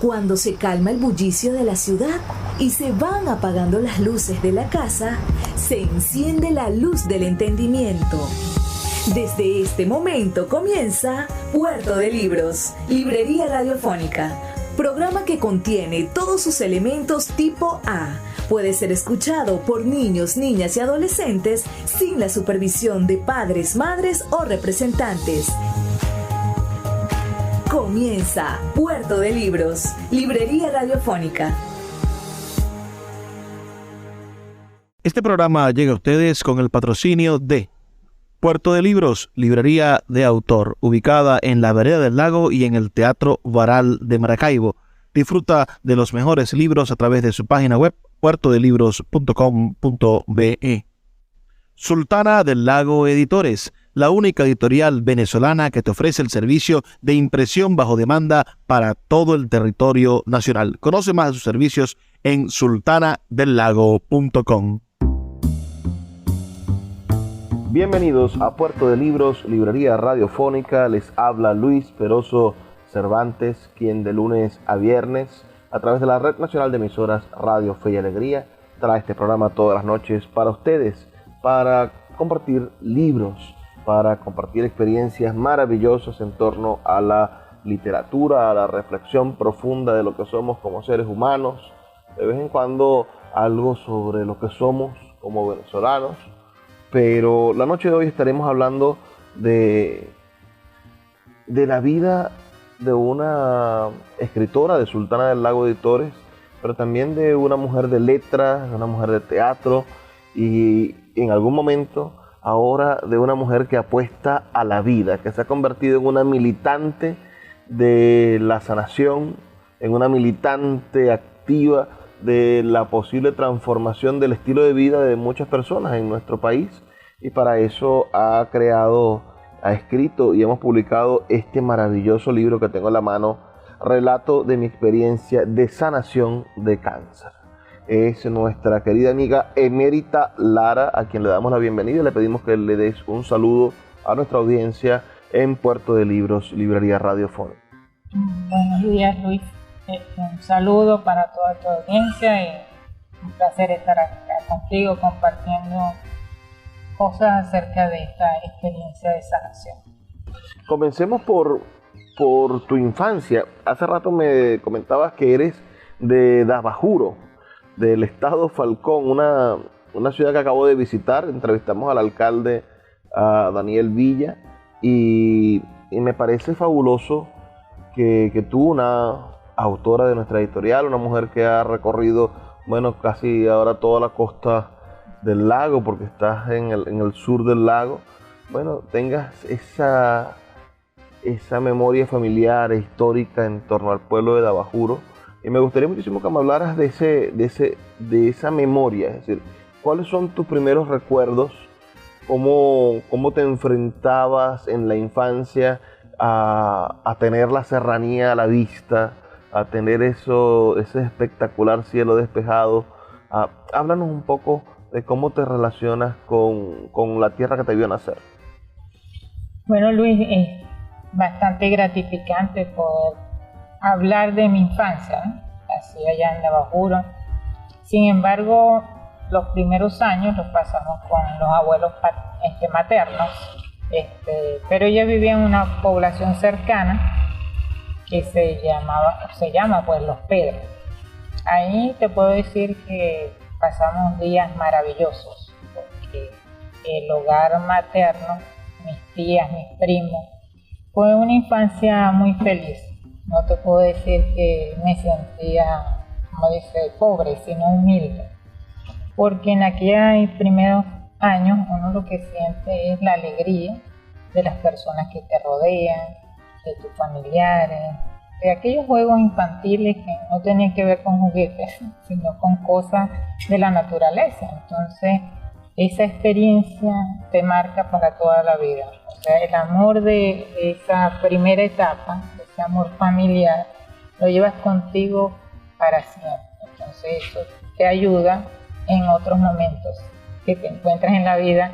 Cuando se calma el bullicio de la ciudad y se van apagando las luces de la casa, se enciende la luz del entendimiento. Desde este momento comienza Puerto de Libros, Librería Radiofónica, programa que contiene todos sus elementos tipo A. Puede ser escuchado por niños, niñas y adolescentes sin la supervisión de padres, madres o representantes. Comienza Puerto de Libros, Librería Radiofónica. Este programa llega a ustedes con el patrocinio de Puerto de Libros, librería de autor, ubicada en la Vereda del Lago y en el Teatro Varal de Maracaibo. Disfruta de los mejores libros a través de su página web, puertodelibros.com.be. Sultana del Lago Editores, la única editorial venezolana que te ofrece el servicio de impresión bajo demanda para todo el territorio nacional. Conoce más de sus servicios en sultanadelago.com. Bienvenidos a Puerto de Libros, Librería Radiofónica. Les habla Luis Peroso Cervantes, quien de lunes a viernes, a través de la Red Nacional de Emisoras Radio Fe y Alegría, trae este programa todas las noches para ustedes, para compartir libros, para compartir experiencias maravillosas en torno a la literatura, a la reflexión profunda de lo que somos como seres humanos, de vez en cuando algo sobre lo que somos como venezolanos, pero la noche de hoy estaremos hablando de la vida de una escritora de Sultana del Lago Editores, pero también de una mujer de letras, de una mujer de teatro y en algún momento ahora de una mujer que apuesta a la vida, que se ha convertido en una militante de la sanación, en una militante activa de la posible transformación del estilo de vida de muchas personas en nuestro país, y para eso ha escrito y hemos publicado este maravilloso libro que tengo en la mano, Relato de mi experiencia de sanación de cáncer. Es nuestra querida amiga Emérita Lara, a quien le damos la bienvenida y le pedimos que le des un saludo a nuestra audiencia en Puerto de Libros, Librería Radiofónica. Buenos días, Luis. Un saludo para toda tu audiencia y un placer estar acá contigo compartiendo cosas acerca de esta experiencia de sanación. Comencemos por tu infancia. Hace rato me comentabas que eres de Dabajuro, del estado Falcón, una ciudad que acabo de visitar. Entrevistamos al alcalde, a Daniel Villa, y me parece fabuloso que tú, una autora de nuestra editorial, una mujer que ha recorrido, casi ahora toda la costa del lago, porque estás en el sur del lago, tengas esa memoria familiar e histórica en torno al pueblo de Dabajuro. Y me gustaría muchísimo que me hablaras de esa memoria, es decir, ¿cuáles son tus primeros recuerdos? ¿Cómo te enfrentabas en la infancia a tener la serranía a la vista, a tener ese espectacular cielo despejado? Háblanos un poco de cómo te relacionas con la tierra que te vio nacer. Bueno, Luis, es bastante gratificante poder hablar de mi infancia, ¿no? Así allá en Dabajuro. Sin embargo, los primeros años los pasamos con los abuelos maternos, pero ella vivía en una población cercana que se llama pues Los Pedros. Ahí te puedo decir que pasamos días maravillosos, porque el hogar materno, mis tías, mis primos, fue una infancia muy feliz. No te puedo decir que me sentía, como dice, pobre, sino humilde, porque en aquellos primeros años uno lo que siente es la alegría de las personas que te rodean, de tus familiares, de aquellos juegos infantiles que no tenían que ver con juguetes, sino con cosas de la naturaleza. Entonces, esa experiencia te marca para toda la vida. O sea, el amor de esa primera etapa, ese amor familiar, lo llevas contigo para siempre. Entonces, eso te ayuda en otros momentos que te encuentras en la vida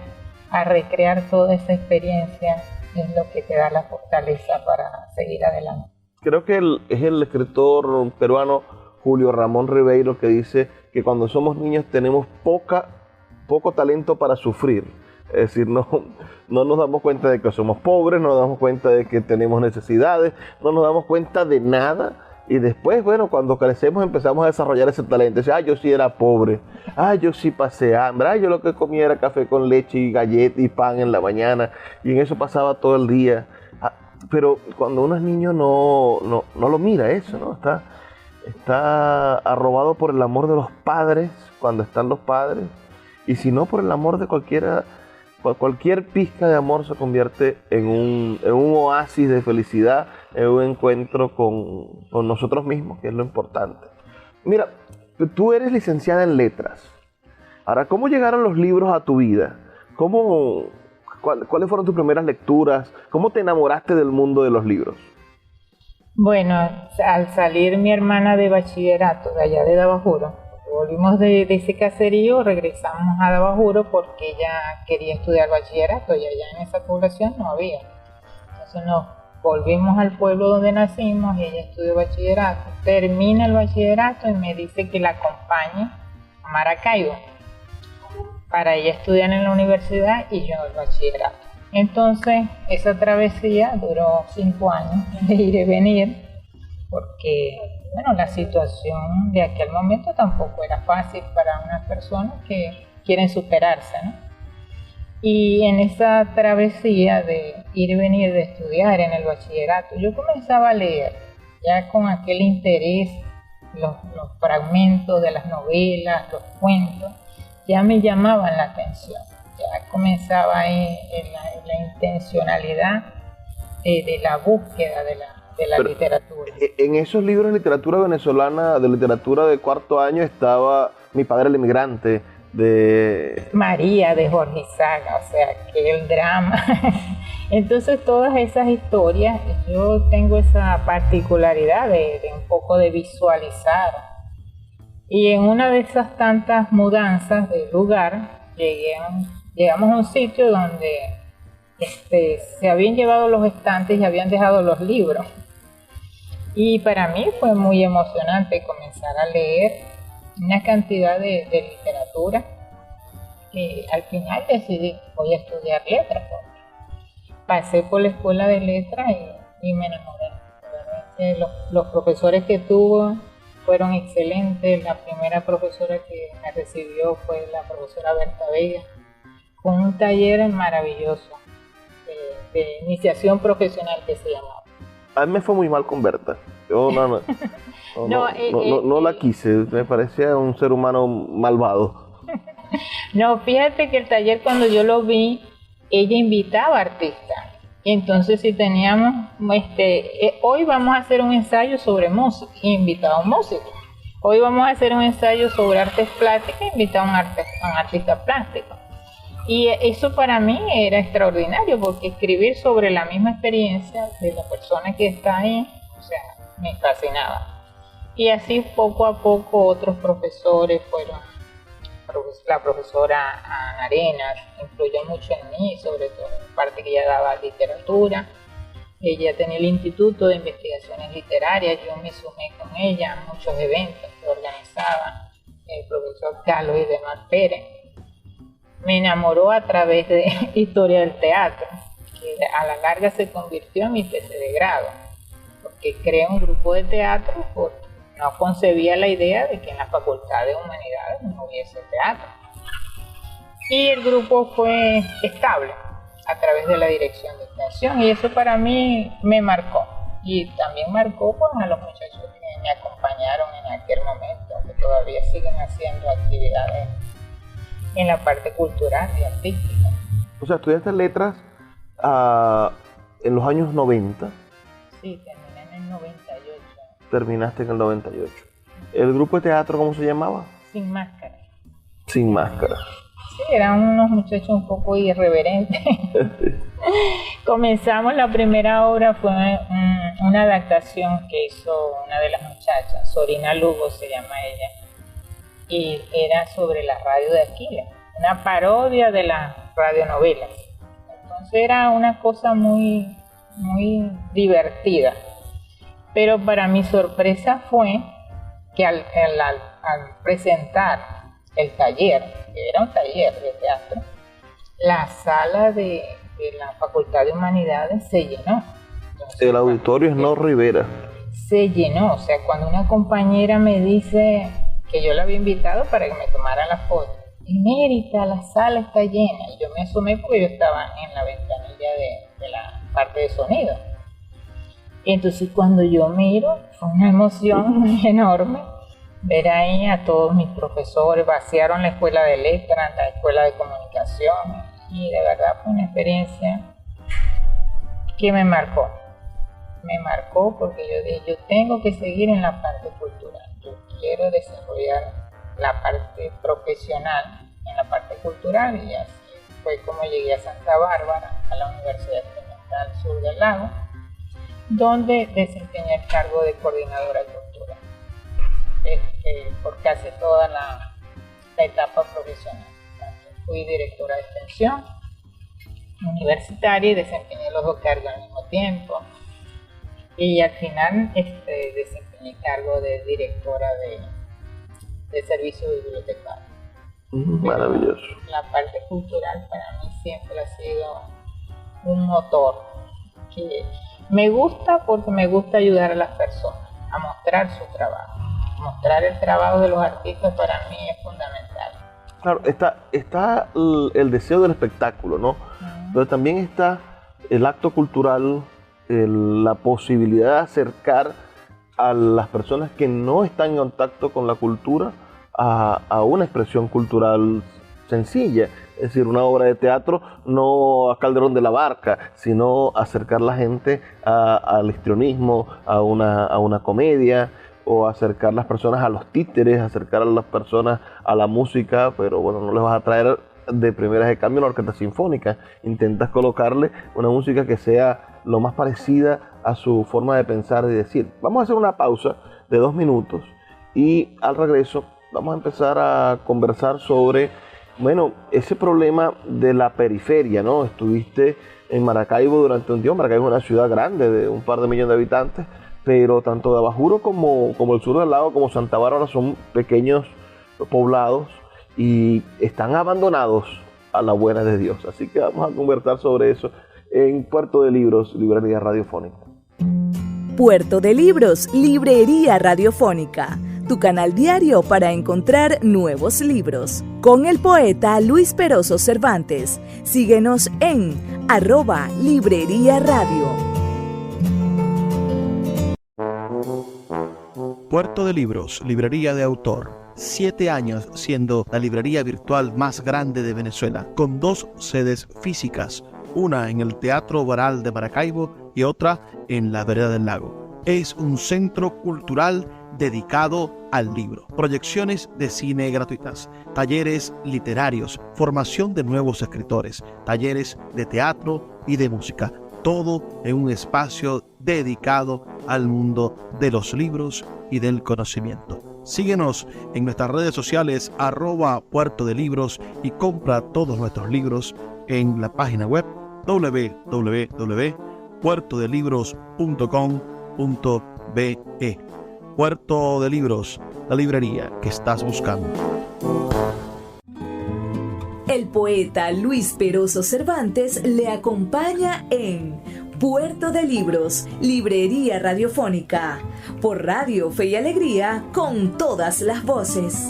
a recrear toda esa experiencia, es lo que te da la fortaleza para seguir adelante. Creo que es el escritor peruano Julio Ramón Ribeiro que dice que cuando somos niños tenemos poco talento para sufrir. Es decir, no nos damos cuenta de que somos pobres, no nos damos cuenta de que tenemos necesidades, no nos damos cuenta de nada. Y después, bueno, cuando crecemos empezamos a desarrollar ese talento. Dice, yo sí era pobre, yo sí pasé hambre, yo lo que comía era café con leche y galleta y pan en la mañana, y en eso pasaba todo el día. Pero cuando uno es niño no lo mira eso, ¿no? Está arrobado por el amor de los padres, cuando están los padres, y si no por el amor de cualquier pizca de amor se convierte en un oasis de felicidad, en un encuentro con nosotros mismos, que es lo importante. Mira, tú eres licenciada en letras. Ahora, ¿cómo llegaron los libros a tu vida? ¿Cuáles fueron tus primeras lecturas? ¿Cómo te enamoraste del mundo de los libros? Bueno, al salir mi hermana de bachillerato de allá de Dabajuro, volvimos de ese caserío, regresamos a Dabajuro porque ella quería estudiar bachillerato y allá en esa población no había. Entonces nos volvimos al pueblo donde nacimos y ella estudió bachillerato. Termina el bachillerato y me dice que la acompañe a Maracaibo para ella estudiar en la universidad y yo el bachillerato. Entonces esa travesía duró 5 años de ir y venir porque la situación de aquel momento tampoco era fácil para unas personas que quieren superarse, ¿no? Y en esa travesía de ir y venir, de estudiar en el bachillerato, yo comenzaba a leer, ya con aquel interés, los fragmentos de las novelas, los cuentos, ya me llamaban la atención. Ya comenzaba ahí la intencionalidad de la búsqueda de la literatura. En esos libros de literatura venezolana, de literatura de cuarto año, estaba Mi padre el inmigrante, de María, de Jorge Isaac, o sea, que el drama. Entonces todas esas historias, yo tengo esa particularidad de un poco de visualizar. Y en una de esas tantas mudanzas de lugar, llegamos a un sitio donde se habían llevado los estantes y habían dejado los libros. Y para mí fue muy emocionante comenzar a leer una cantidad de literatura que al final decidí, voy a estudiar letras. Pasé por la escuela de letras y me enamoré. Los profesores que tuve fueron excelentes. La primera profesora que me recibió fue la profesora Berta Vega, con un taller maravilloso de iniciación profesional que se llamaba. A mí me fue muy mal con Berta. Yo no la quise, me parecía un ser humano malvado. No, fíjate que el taller, cuando yo lo vi, ella invitaba artistas. Entonces, si teníamos, hoy vamos a hacer un ensayo sobre música, invitaba a un músico. Hoy vamos a hacer un ensayo sobre artes plásticas, invitaba a un artista plástico. Y eso para mí era extraordinario, porque escribir sobre la misma experiencia de la persona que está ahí, o sea, me fascinaba. Y así poco a poco otros profesores fueron, la profesora Ana Arenas influyó mucho en mí, sobre todo en la parte que ella daba literatura. Ella tenía el Instituto de Investigaciones Literarias, yo me sumé con ella a muchos eventos que organizaba el profesor Carlos y Demar Pérez. Me enamoró a través de Historia del Teatro, que a la larga se convirtió en mi tesis de grado, porque creé un grupo de teatro porque no concebía la idea de que en la Facultad de Humanidades no hubiese teatro. Y el grupo fue estable a través de la dirección de creación, y eso para mí me marcó. Y también marcó a los muchachos que me acompañaron en aquel momento, que todavía siguen haciendo actividades en la parte cultural y artística. O sea, estudiaste letras en los años 90. Sí, terminé en el 98. Terminaste en el 98. ¿El grupo de teatro cómo se llamaba? Sin Máscara. Sin Máscara. Sí, eran unos muchachos un poco irreverentes. Comenzamos, la primera obra fue una adaptación que hizo una de las muchachas, Sorina Lugo se llama ella, y era sobre la radio de Aquiles, una parodia de las radionovelas. Entonces era una cosa muy, muy divertida. Pero para mi sorpresa fue que al presentar el taller, que era un taller de teatro, la sala de la Facultad de Humanidades se llenó. Entonces, el auditorio es No Rivera. Se llenó, o sea, cuando una compañera me dice que yo la había invitado para que me tomara la foto, Emérita, la sala está llena, y yo me asomé porque yo estaba en la ventanilla de la parte de sonido. Y entonces cuando yo miro, fue una emoción enorme ver ahí a todos mis profesores. Vaciaron la escuela de letras, la escuela de comunicación, y de verdad fue una experiencia que me marcó porque yo dije, yo tengo que seguir en la parte cultural, yo quiero desarrollar la parte profesional en la parte cultural, y así fue como llegué a Santa Bárbara, a la Universidad Experimental Sur del Lago, donde desempeñé el cargo de coordinadora cultural por casi toda la etapa profesional. Fui directora de extensión universitaria y desempeñé los dos cargos al mismo tiempo, y al final desempeñé el cargo de directora de servicio bibliotecario. Maravilloso. La parte cultural para mí siempre ha sido un motor que me gusta, porque me gusta ayudar a las personas a mostrar su trabajo. Mostrar el trabajo de los artistas para mí es fundamental. Claro, está el deseo del espectáculo, ¿no? Pero también está el acto cultural, la posibilidad de acercar a las personas que no están en contacto con la cultura a una expresión cultural sencilla. Es decir, una obra de teatro no a Calderón de la Barca, sino acercar a la gente al histrionismo, a una comedia, o acercar a las personas a los títeres, acercar a las personas a la música, pero bueno, no les vas a traer de primeras de cambio una orquesta sinfónica. Intentas colocarle una música que sea lo más parecida a su forma de pensar y decir. Vamos a hacer una pausa de 2 minutos y al regreso vamos a empezar a conversar sobre, bueno, ese problema de la periferia, ¿no? Estuviste en Maracaibo durante un tiempo. Maracaibo es una ciudad grande de un par de millones de habitantes, pero tanto de Abajuro como el sur del lago, como Santa Bárbara, son pequeños poblados y están abandonados a la buena de Dios. Así que vamos a conversar sobre eso en Puerto de Libros, Librería Radiofónica. Puerto de Libros, Librería Radiofónica, tu canal diario para encontrar nuevos libros. Con el poeta Luis Peroso Cervantes. Síguenos en @Librería Radio. Puerto de Libros, librería de autor. 7 años siendo la librería virtual más grande de Venezuela, con 2 sedes físicas, una en el Teatro Baral de Maracaibo y otra en la Vereda del Lago. Es un centro cultural dedicado al libro, proyecciones de cine gratuitas, talleres literarios, formación de nuevos escritores, talleres de teatro y de música, todo en un espacio dedicado al mundo de los libros y del conocimiento. Síguenos en nuestras redes sociales @Puerto de Libros y compra todos nuestros libros en la página web www.puertodelibros.com.be. Puerto de Libros, la librería que estás buscando. El poeta Luis Peroso Cervantes le acompaña en Puerto de Libros, Librería Radiofónica, por Radio Fe y Alegría, con todas las voces.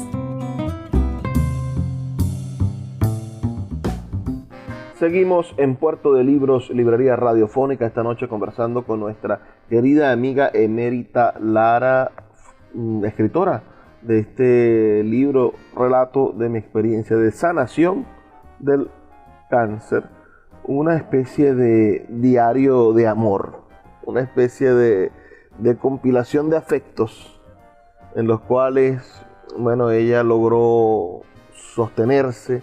Seguimos en Puerto de Libros, Librería Radiofónica, esta noche conversando con nuestra querida amiga Emérita Lara, escritora de este libro, Relato de mi experiencia de sanación del cáncer, una especie de diario de amor, una especie de compilación de afectos en los cuales, bueno, ella logró sostenerse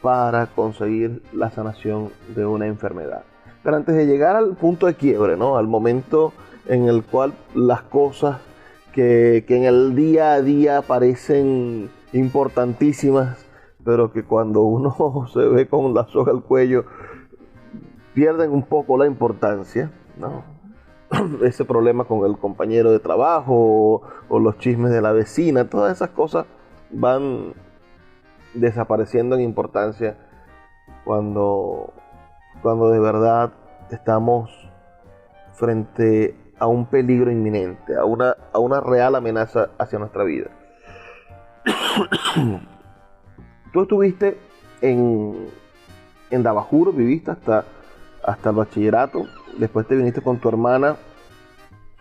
para conseguir la sanación de una enfermedad. Pero antes de llegar al punto de quiebre, ¿no? Al momento en el cual las cosas que en el día a día parecen importantísimas, pero que cuando uno se ve con la soga al cuello pierden un poco la importancia, ¿no? ese problema con el compañero de trabajo o los chismes de la vecina, todas esas cosas van desapareciendo en importancia cuando de verdad estamos frente a un peligro inminente, a una real amenaza hacia nuestra vida. Tú estuviste en Dabajuro, viviste hasta el bachillerato, después te viniste con tu hermana,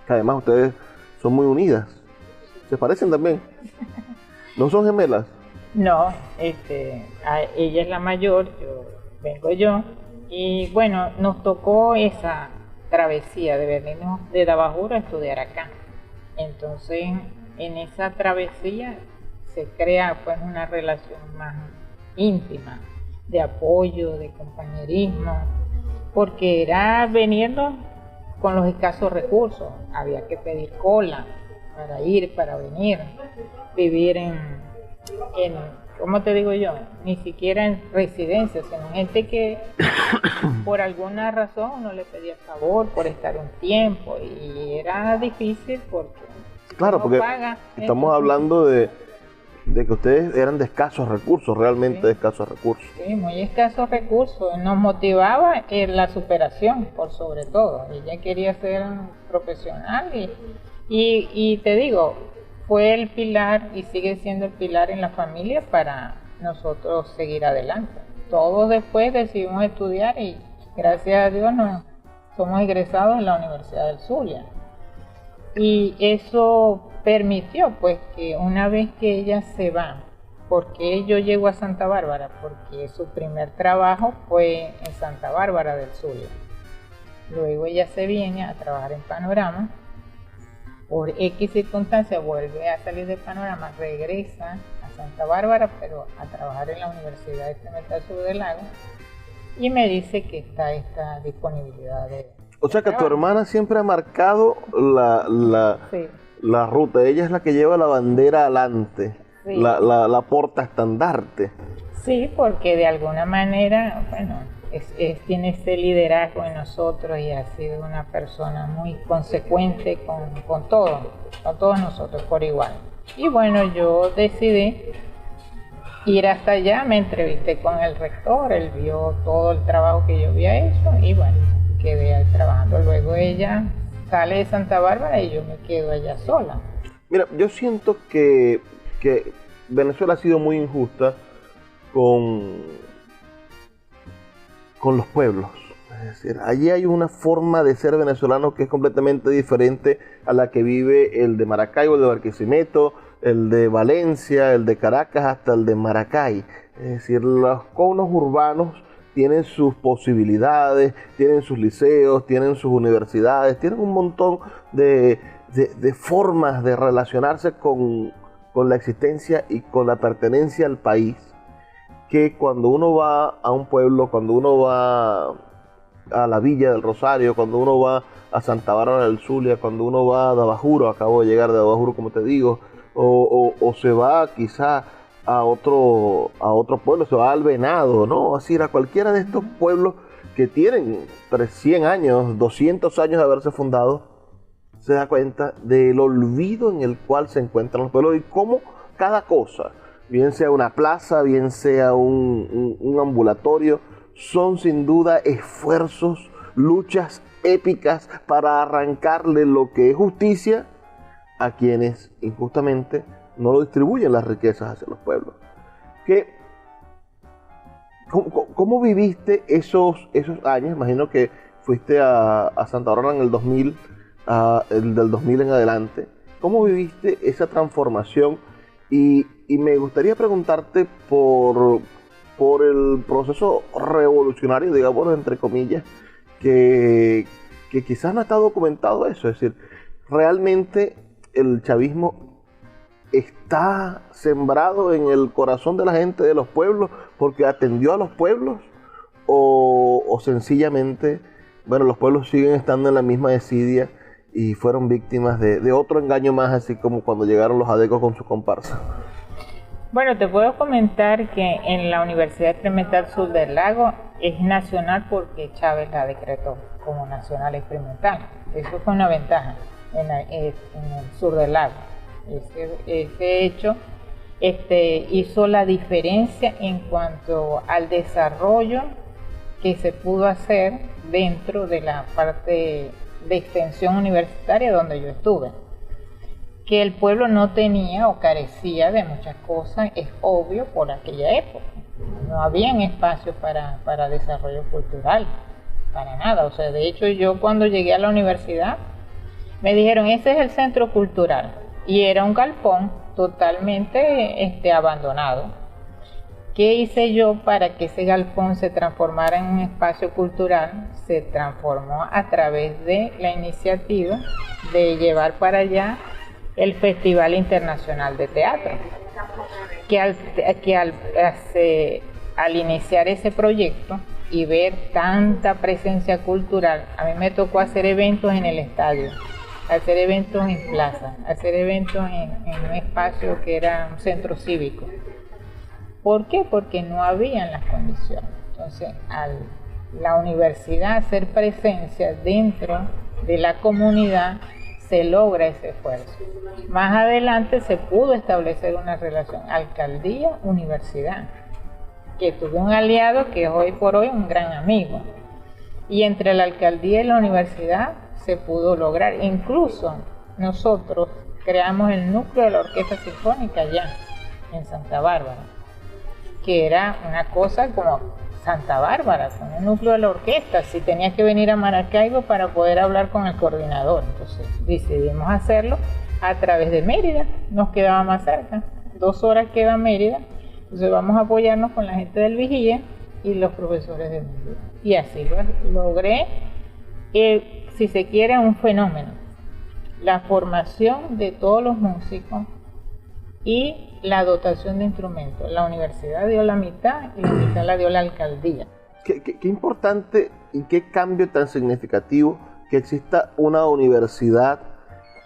que además ustedes son muy unidas. ¿Se parecen también? ¿No son gemelas? No, ella es la mayor, vengo yo, y bueno, nos tocó esa travesía de venirnos de Dabajuro a estudiar acá. Entonces, en esa travesía se crea pues una relación más íntima, de apoyo, de compañerismo, porque era venirnos con los escasos recursos, había que pedir cola para ir, para venir, vivir en ¿cómo te digo yo? Ni siquiera en residencia, sino gente que por alguna razón no le pedía favor por estar un tiempo, y era difícil porque claro, porque paga, estamos hablando de que ustedes eran de escasos recursos, realmente sí, de escasos recursos. Sí, muy escasos recursos. Nos motivaba la superación, por sobre todo. Ella quería ser profesional y te digo, fue el pilar y sigue siendo el pilar en la familia para nosotros seguir adelante. Todos después decidimos estudiar y gracias a Dios somos egresados en la Universidad del Zulia. Y eso permitió pues que una vez que ella se va, porque yo llego a Santa Bárbara, porque su primer trabajo fue en Santa Bárbara del Zulia. Luego ella se viene a trabajar en Panorama, por X circunstancias vuelve a salir de Panorama, regresa a Santa Bárbara, pero a trabajar en la Universidad Experimental Sur del Lago, y me dice que está esta disponibilidad de... O sea que tu hermana siempre ha marcado Sí. la ruta, ella es la que lleva la bandera adelante, Sí. la porta estandarte. Sí, porque de alguna manera, bueno, tiene ese liderazgo en nosotros y ha sido una persona muy consecuente con todos nosotros por igual. Y bueno, yo decidí ir hasta allá, me entrevisté con el rector, él vio todo el trabajo que yo había hecho y bueno, quedé ahí trabajando. Luego ella sale de Santa Bárbara y yo me quedo allá sola. Mira, yo siento que Venezuela ha sido muy injusta con los pueblos. Es decir, allí hay una forma de ser venezolano que es completamente diferente a la que vive el de Maracaibo, el de Barquisimeto, el de Valencia, el de Caracas, hasta el de Maracay. Es decir, los conos urbanos tienen sus posibilidades, tienen sus liceos, tienen sus universidades, tienen un montón de formas de relacionarse con la existencia y con la pertenencia al país, que cuando uno va a un pueblo, cuando uno va a la Villa del Rosario, cuando uno va a Santa Bárbara del Zulia, cuando uno va a Dabajuro, acabo de llegar de Dabajuro como te digo, o se va quizá a otro pueblo, se va al Venado, ¿no? Así a cualquiera de estos pueblos que tienen 100 años, 200 años de haberse fundado, se da cuenta del olvido en el cual se encuentran los pueblos y cómo cada cosa, bien sea una plaza, bien sea un ambulatorio, son sin duda esfuerzos, luchas épicas para arrancarle lo que es justicia a quienes injustamente no lo distribuyen las riquezas hacia los pueblos. ¿Cómo viviste esos años? Imagino que fuiste a Santa Bárbara en el 2000, del 2000 en adelante. ¿Cómo viviste esa transformación? Y me gustaría preguntarte por el proceso revolucionario, digamos, entre comillas, que quizás no está documentado eso. Es decir, realmente el chavismo está sembrado en el corazón de la gente de los pueblos porque atendió a los pueblos, o sencillamente, bueno, los pueblos siguen estando en la misma desidia y fueron víctimas de otro engaño más, así como cuando llegaron los adecos con su comparsa. Bueno, te puedo comentar que en la Universidad Experimental Sur del Lago es nacional porque Chávez la decretó. como nacional experimental. Eso fue una ventaja en el sur del lago. Ese hecho hizo la diferencia en cuanto al desarrollo que se pudo hacer dentro de la parte de extensión universitaria donde yo estuve. Que el pueblo no tenía o carecía de muchas cosas, es obvio por aquella época. No habían espacios para desarrollo cultural, para nada. O sea, de hecho yo cuando llegué a la universidad me dijeron, ese es el centro cultural. Y era un galpón totalmente abandonado. ¿Qué hice yo para que ese galpón se transformara en un espacio cultural? Se transformó a través de la iniciativa de llevar para allá el Festival Internacional de Teatro, que al iniciar ese proyecto y ver tanta presencia cultural, a mí me tocó hacer eventos en el estadio, hacer eventos en plaza, hacer eventos en un espacio que era un centro cívico. ¿Por qué? Porque no habían las condiciones. Entonces, la universidad hacer presencia dentro de la comunidad, se logra ese esfuerzo. Más adelante se pudo establecer una relación alcaldía-universidad, que tuvo un aliado que es hoy por hoy un gran amigo. Y entre la alcaldía y la universidad se pudo lograr. Incluso nosotros creamos el núcleo de la Orquesta Sinfónica allá, en Santa Bárbara, que era una cosa como Santa Bárbara, con un núcleo de la orquesta, si tenías que venir a Maracaibo para poder hablar con el coordinador. Entonces decidimos hacerlo a través de Mérida, nos quedaba más cerca, 2 horas queda Mérida, entonces vamos a apoyarnos con la gente del Vigía y los profesores de Mérida. Y así lo logré, si se quiere, un fenómeno, la formación de todos los músicos y la dotación de instrumentos. La universidad dio la mitad y la mitad la dio la alcaldía. Qué importante y qué cambio tan significativo que exista una universidad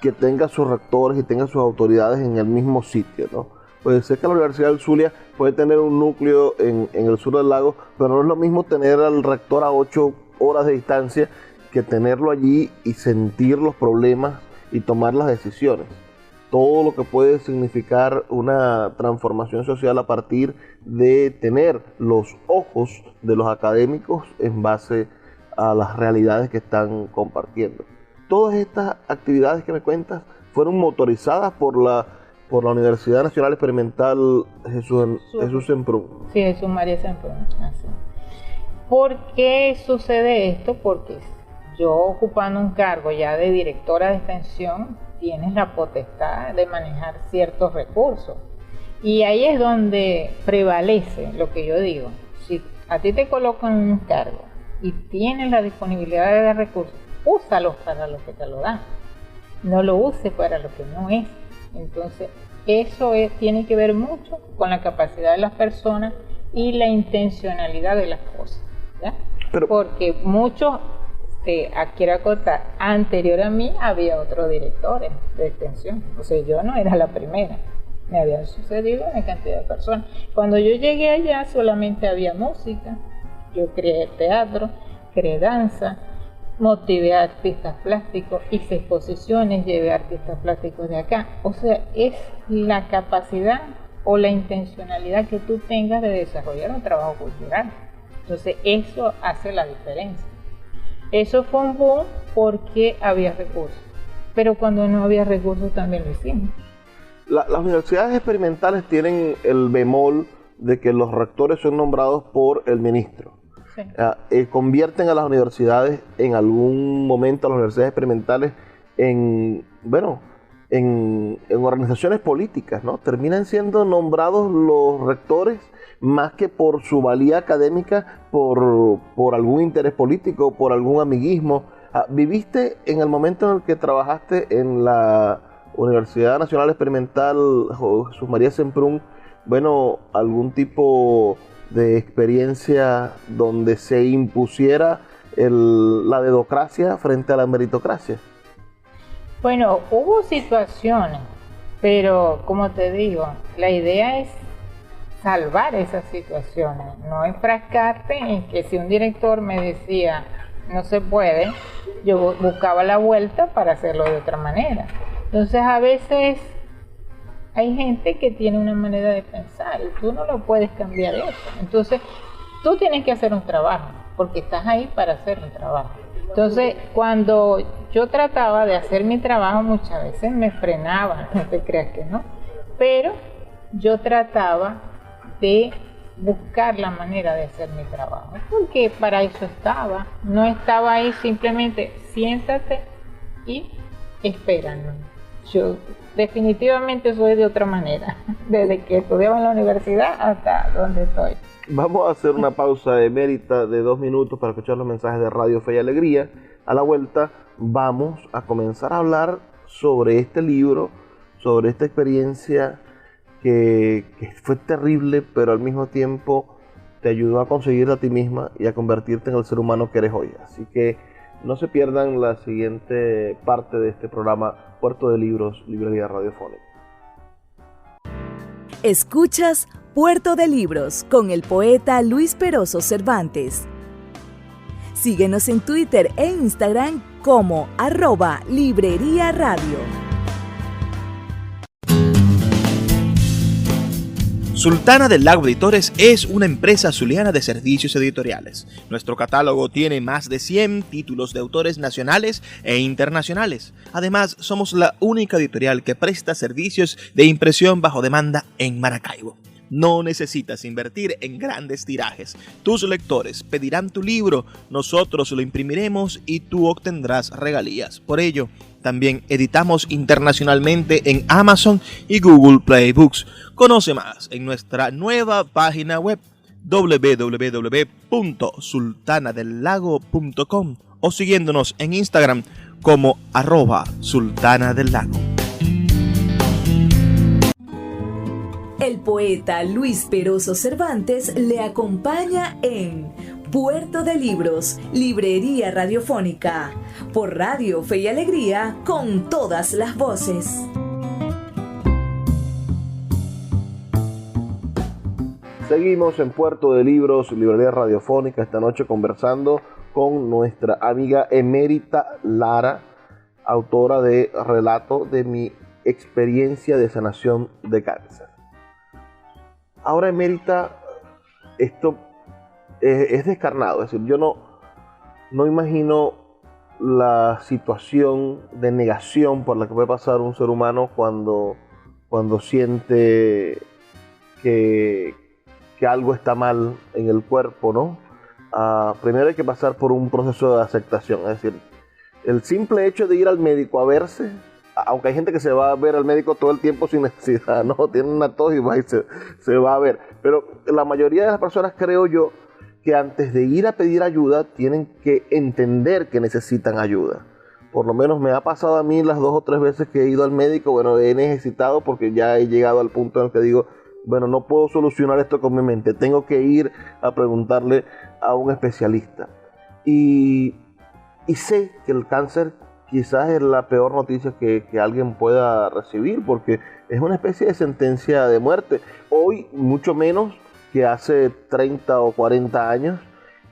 que tenga sus rectores y tenga sus autoridades en el mismo sitio, ¿no? Pues sé que la Universidad del Zulia puede tener un núcleo en el sur del lago, pero no es lo mismo tener al rector a 8 horas de distancia que tenerlo allí y sentir los problemas y tomar las decisiones. Todo lo que puede significar una transformación social a partir de tener los ojos de los académicos en base a las realidades que están compartiendo. Todas estas actividades que me cuentas fueron motorizadas por la Universidad Nacional Experimental Jesús Semprún. Sí, Jesús María Semprún. Así. ¿Por qué sucede esto? Porque yo, ocupando un cargo ya de directora de extensión, tienes la potestad de manejar ciertos recursos. Y ahí es donde prevalece lo que yo digo. Si a ti te colocan un cargo y tienes la disponibilidad de dar recursos, úsalos para lo que te lo dan. No lo uses para lo que no es. Entonces, eso tiene que ver mucho con la capacidad de las personas y la intencionalidad de las cosas, ¿ya? Porque muchos... quiero acotar, anterior a mí había otros directores de extensión, o sea, yo no era la primera, me habían sucedido una cantidad de personas. Cuando yo llegué allá solamente había música, yo creé teatro, creé danza, motivé a artistas plásticos, hice exposiciones, llevé a artistas plásticos de acá, o sea, es la capacidad o la intencionalidad que tú tengas de desarrollar un trabajo cultural. Entonces eso hace la diferencia. Eso fue un boom porque había recursos, pero cuando no había recursos también lo hicimos. Las universidades experimentales tienen el bemol de que los rectores son nombrados por el ministro. Sí. Convierten a las universidades en algún momento, a las universidades experimentales, en organizaciones políticas, ¿no? Terminan siendo nombrados los rectores más que por su valía académica, por algún interés político, por algún amiguismo. ¿Viviste en el momento en el que trabajaste en la Universidad Nacional Experimental Jesús María Semprún, algún tipo de experiencia donde se impusiera la dedocracia frente a la meritocracia? Bueno, hubo situaciones, pero como te digo, la idea es salvar esas situaciones, no enfrascarte en que si un director me decía no se puede, yo buscaba la vuelta para hacerlo de otra manera. Entonces a veces hay gente que tiene una manera de pensar y tú no lo puedes cambiar eso. Entonces tú tienes que hacer un trabajo, porque estás ahí para hacer un trabajo. Entonces cuando yo trataba de hacer mi trabajo, muchas veces me frenaba, no te creas que no, pero yo trataba de buscar la manera de hacer mi trabajo, porque para eso estaba, no estaba ahí simplemente siéntate y espera, ¿no? Yo definitivamente soy de otra manera, desde que estudiaba en la universidad hasta donde estoy. Vamos a hacer una pausa emérita de 2 minutos para escuchar los mensajes de Radio Fe y Alegría. A la vuelta vamos a comenzar a hablar sobre este libro, sobre esta experiencia que fue terrible, pero al mismo tiempo te ayudó a conseguirte a ti misma y a convertirte en el ser humano que eres hoy. Así que no se pierdan la siguiente parte de este programa Puerto de Libros, Librería Radiofónica. Escuchas Puerto de Libros con el poeta Luis Peroso Cervantes. Síguenos en Twitter e Instagram como @Librería Radio. Sultana del Lago Editores es una empresa zuliana de servicios editoriales. Nuestro catálogo tiene más de 100 títulos de autores nacionales e internacionales. Además, somos la única editorial que presta servicios de impresión bajo demanda en Maracaibo. No necesitas invertir en grandes tirajes. Tus lectores pedirán tu libro, nosotros lo imprimiremos y tú obtendrás regalías. Por ello, también editamos internacionalmente en Amazon y Google Play Books. Conoce más en nuestra nueva página web www.sultanadelago.com o siguiéndonos en Instagram como @sultanadelago. El poeta Luis Peroso Cervantes le acompaña en Puerto de Libros, Librería Radiofónica, por Radio Fe y Alegría, con todas las voces. Seguimos en Puerto de Libros, Librería Radiofónica, esta noche conversando con nuestra amiga emérita Lara, autora de Relato de mi experiencia de sanación de cáncer. Ahora, emérita, esto es descarnado, es decir, yo no imagino la situación de negación por la que puede pasar un ser humano cuando siente que algo está mal en el cuerpo, ¿no? Primero hay que pasar por un proceso de aceptación, es decir, el simple hecho de ir al médico a verse, aunque hay gente que se va a ver al médico todo el tiempo sin necesidad, ¿no? Tiene una tos y va y se va a ver, pero la mayoría de las personas, creo yo, que antes de ir a pedir ayuda tienen que entender que necesitan ayuda. Por lo menos me ha pasado a mí las 2 o 3 veces que he ido al médico, bueno, he necesitado porque ya he llegado al punto en el que digo, bueno, no puedo solucionar esto con mi mente, tengo que ir a preguntarle a un especialista. Y sé que el cáncer quizás es la peor noticia que alguien pueda recibir, porque es una especie de sentencia de muerte. Hoy mucho menos que hace 30 o 40 años.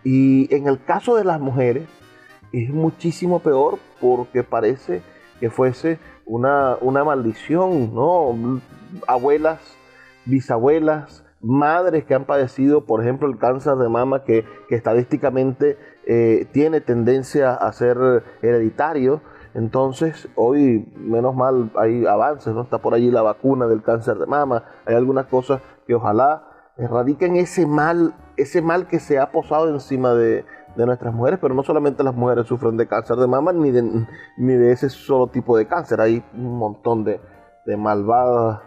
Y en el caso de las mujeres es muchísimo peor, porque parece que fuese una maldición, ¿no? Abuelas, bisabuelas, madres que han padecido, por ejemplo, el cáncer de mama, que estadísticamente tiene tendencia a ser hereditario. Entonces, hoy, menos mal, hay avances, ¿no? Está por allí la vacuna del cáncer de mama, hay algunas cosas que ojalá erradiquen ese mal que se ha posado encima de nuestras mujeres, pero no solamente las mujeres sufren de cáncer de mama, ni de ese solo tipo de cáncer. Hay un montón de malvadas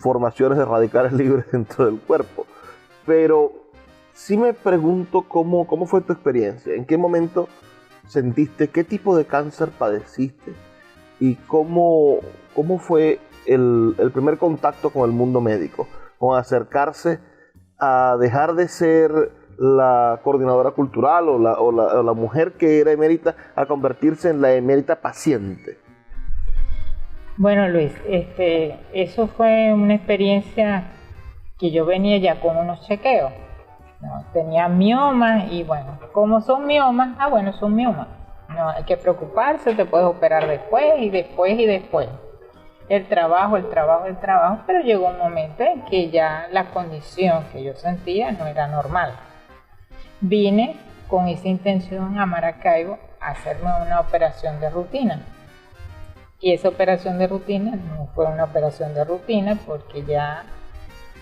formaciones de radicales libres dentro del cuerpo. Pero sí me pregunto cómo fue tu experiencia, en qué momento sentiste, qué tipo de cáncer padeciste y cómo fue el primer contacto con el mundo médico, con acercarse a dejar de ser la coordinadora cultural o la mujer que era emérita a convertirse en la emérita paciente. Bueno, Luis, eso fue una experiencia que yo venía ya con unos chequeos No, tenía miomas y bueno, ¿cómo son miomas? Bueno, son miomas. No hay que preocuparse, te puedes operar después y después y después. El trabajo, pero llegó un momento en que ya la condición que yo sentía no era normal. Vine con esa intención a Maracaibo a hacerme una operación de rutina. Y esa operación de rutina no fue una operación de rutina porque ya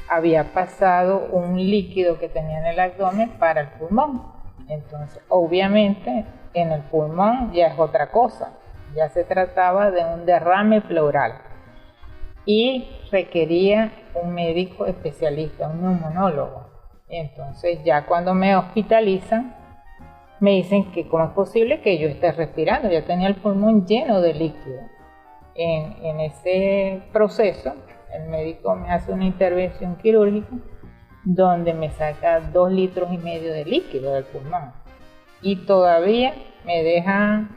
había pasado un líquido que tenía en el abdomen para el pulmón. Entonces, obviamente, en el pulmón ya es otra cosa. Ya se trataba de un derrame pleural. Y requería un médico especialista, un neumonólogo. Entonces, ya cuando me hospitalizan, me dicen que cómo es posible que yo esté respirando. Ya tenía el pulmón lleno de líquido. En ese proceso, el médico me hace una intervención quirúrgica donde me saca 2,5 litros de líquido del pulmón y todavía me deja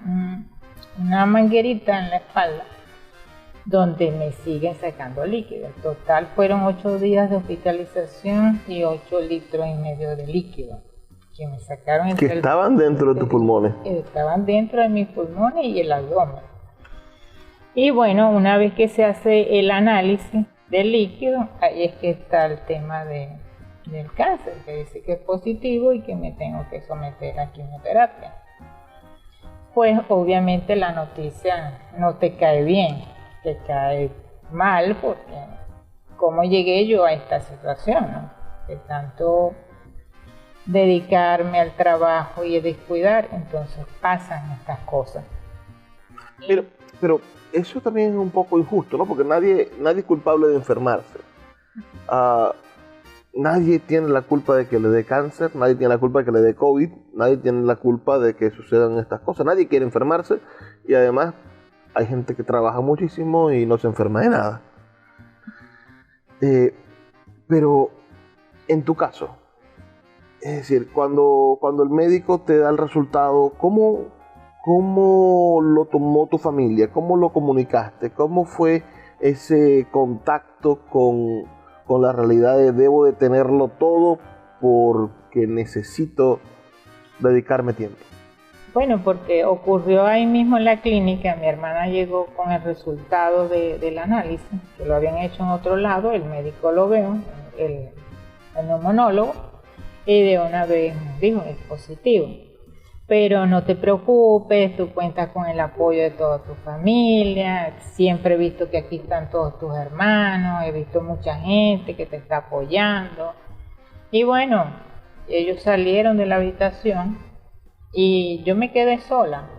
una manguerita en la espalda donde me siguen sacando líquido. En total fueron 8 días de hospitalización y 8,5 litros de líquido que me sacaron. Que estaban dentro de tus pulmones. Estaban dentro de mis pulmones y el abdomen. Y bueno, una vez que se hace el análisis del líquido, ahí es que está el tema del cáncer, que dice que es positivo y que me tengo que someter a quimioterapia. Pues obviamente la noticia no te cae bien, te cae mal, porque cómo llegué yo a esta situación, ¿no? De tanto dedicarme al trabajo y descuidar, entonces pasan estas cosas. Pero eso también es un poco injusto, ¿no? Porque nadie es culpable de enfermarse. Nadie tiene la culpa de que le dé cáncer, nadie tiene la culpa de que le dé COVID, nadie tiene la culpa de que sucedan estas cosas. Nadie quiere enfermarse y además hay gente que trabaja muchísimo y no se enferma de nada. Pero en tu caso, es decir, cuando el médico te da el resultado, ¿cómo lo tomó tu familia? ¿Cómo lo comunicaste? ¿Cómo fue ese contacto con la realidad de debo de tenerlo todo porque necesito dedicarme tiempo? Bueno, porque ocurrió ahí mismo en la clínica. Mi hermana llegó con el resultado del análisis, que lo habían hecho en otro lado, el médico lo veo, el neumonólogo, y de una vez dijo, es positivo. Pero no te preocupes, tú cuentas con el apoyo de toda tu familia, siempre he visto que aquí están todos tus hermanos, he visto mucha gente que te está apoyando. Y bueno, ellos salieron de la habitación y yo me quedé sola.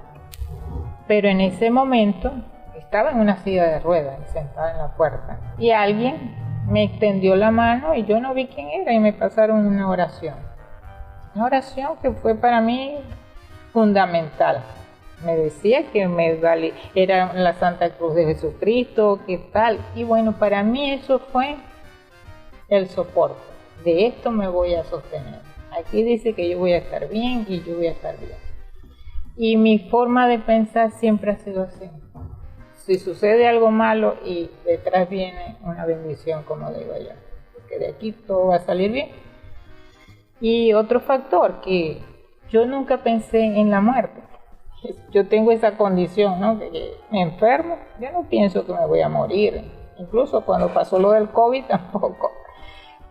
Pero en ese momento estaba en una silla de ruedas, sentada en la puerta, y alguien me extendió la mano y yo no vi quién era y me pasaron una oración. Una oración que fue para mí fundamental. Me decía que era la Santa Cruz de Jesucristo, que tal, y bueno, para mí eso fue el soporte. De esto me voy a sostener. Aquí dice que yo voy a estar bien y yo voy a estar bien. Y mi forma de pensar siempre ha sido así. Si sucede algo malo y detrás viene una bendición, como digo yo, porque de aquí todo va a salir bien. Y otro factor que yo nunca pensé en la muerte. Yo tengo esa condición, ¿no? Que me enfermo, yo no pienso que me voy a morir. Incluso cuando pasó lo del COVID tampoco.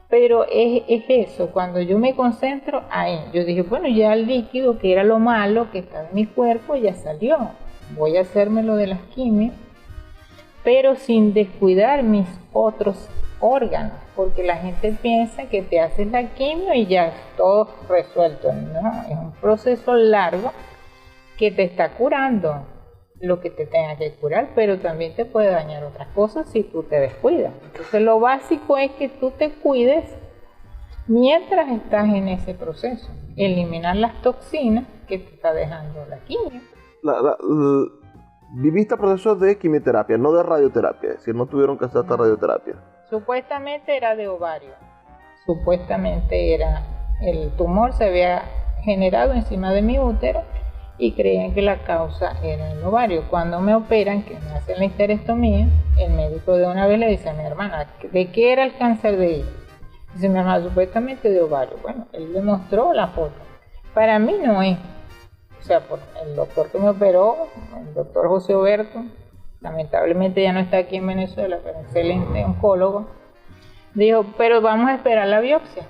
Pero es eso, cuando yo me concentro ahí, yo dije, bueno, ya el líquido, que era lo malo que estaba en mi cuerpo, ya salió. Voy a hacerme lo de las quimios, pero sin descuidar mis otros órganos, porque la gente piensa que te haces la quimio y ya todo resuelto. No, es un proceso largo que te está curando lo que te tenga que curar, pero también te puede dañar otras cosas si tú te descuidas. Entonces lo básico es que tú te cuides mientras estás en ese proceso, eliminar las toxinas que te está dejando la quimio. Viviste procesos de quimioterapia, no de radioterapia, es decir, no tuvieron que hacer esta radioterapia. Supuestamente era de ovario, supuestamente era el tumor se había generado encima de mi útero y creían que la causa era el ovario. Cuando me operan, que me hacen la histerectomía, el médico de una vez le dice a mi hermana, ¿de qué era el cáncer de ella? Dice mi hermana, supuestamente de ovario. Bueno, él le mostró la foto. Para mí no es. O sea, por el doctor que me operó, el doctor José Oberto, lamentablemente ya no está aquí en Venezuela, pero excelente oncólogo, dijo, pero vamos a esperar la biopsia,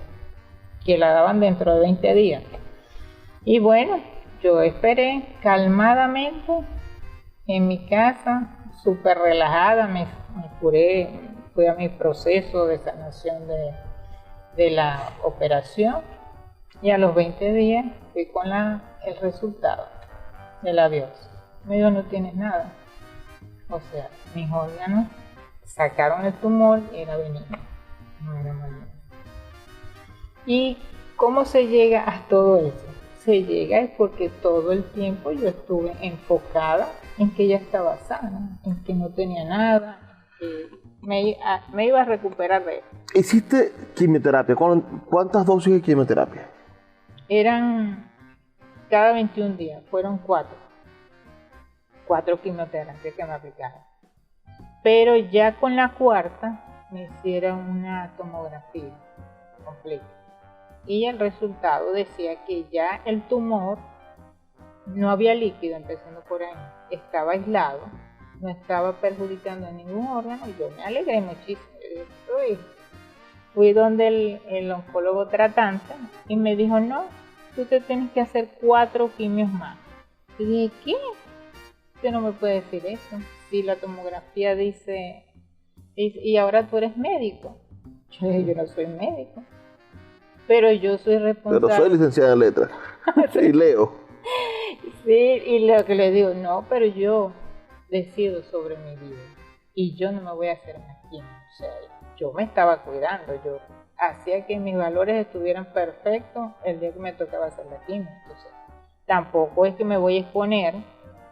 que la daban dentro de 20 días. Y bueno, yo esperé calmadamente en mi casa, súper relajada, me curé, fui a mi proceso de sanación de la operación, y a los 20 días fui con el resultado de la biopsia. Me dijo, no tienes nada. O sea, mis órganos sacaron el tumor y era benigno, no era maligno. ¿Y cómo se llega a todo eso? Se llega es porque todo el tiempo yo estuve enfocada en que ella estaba sana, en que no tenía nada, en que me iba a recuperar de eso. ¿Hiciste quimioterapia? ¿Cuántas dosis de quimioterapia? Eran cada 21 días, fueron 4 quimioterapias que me aplicaron. Pero ya con la cuarta me hicieron una tomografía completa. Y el resultado decía que ya el tumor no había líquido, empezando por ahí, estaba aislado, no estaba perjudicando a ningún órgano, y yo me alegré muchísimo. Fui donde el oncólogo tratante y me dijo, no, tú te tienes que hacer 4 quimios más. Y dije, ¿qué? Usted no me puede decir eso. Si la tomografía dice, y ahora tú eres médico. Yo dije, yo no soy médico, pero yo soy responsable. Pero soy licenciada en letras y leo. Sí, y lo que le digo, no, pero yo decido sobre mi vida y yo no me voy a hacer más quimio. O sea, yo me estaba cuidando, yo hacía que mis valores estuvieran perfectos el día que me tocaba hacer la quimio. Entonces, tampoco es que me voy a exponer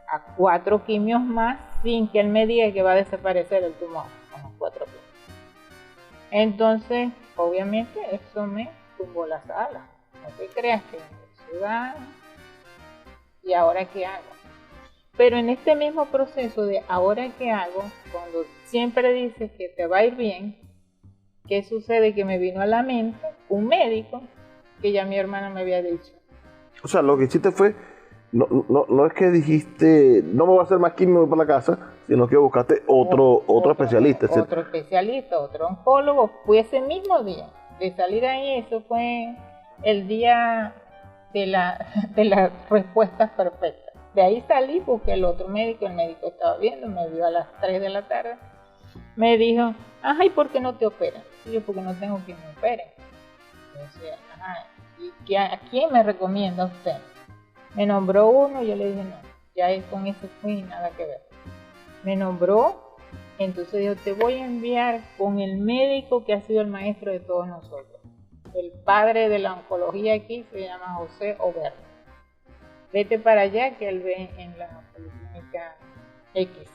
a 4 quimios más sin que él me diga que va a desaparecer el tumor con los 4 quimios. Entonces, obviamente, eso me tumbó las alas. No te creas que en ciudad, ¿y ahora qué hago? Pero en este mismo proceso de ahora qué hago, cuando siempre dices que te va a ir bien, ¿qué sucede? Que me vino a la mente un médico que ya mi hermana me había dicho. O sea, lo que hiciste fue, no es que dijiste, no me voy a hacer más quimio, voy para la casa, sino que buscaste otro especialista. Otro especialista, otro oncólogo. Fue ese mismo día de salir ahí, eso fue el día de las respuestas perfectas. De ahí salí, busqué al otro médico, el médico estaba viendo, me vio a las 3 de la tarde, me dijo, ajá, ¿y por qué no te operan? Y yo, porque no tengo quien me opere. Entonces, ajá, ¿y a quién me recomienda usted? Me nombró uno, yo le dije, no, ya con ese fui, nada que ver. Me nombró, entonces dijo, te voy a enviar con el médico que ha sido el maestro de todos nosotros. El padre de la oncología aquí se llama José Oberto. Vete para allá, que él ve en la policlínica X.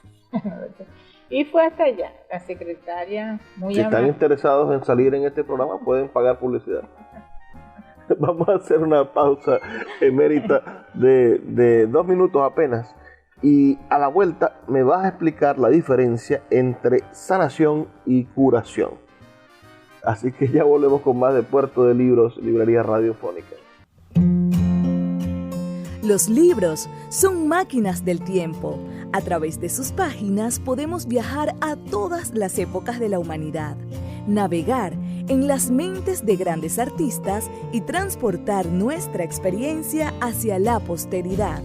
Y fue hasta allá, la secretaria muy amable. Si están interesados en salir en este programa, pueden pagar publicidad. Vamos a hacer una pausa emérita de 2 minutos apenas. Y a la vuelta me vas a explicar la diferencia entre sanación y curación. Así que ya volvemos con más de Puerto de Libros, Librería Radiofónica. Los libros son máquinas del tiempo. A través de sus páginas podemos viajar a todas las épocas de la humanidad, navegar en las mentes de grandes artistas y transportar nuestra experiencia hacia la posteridad.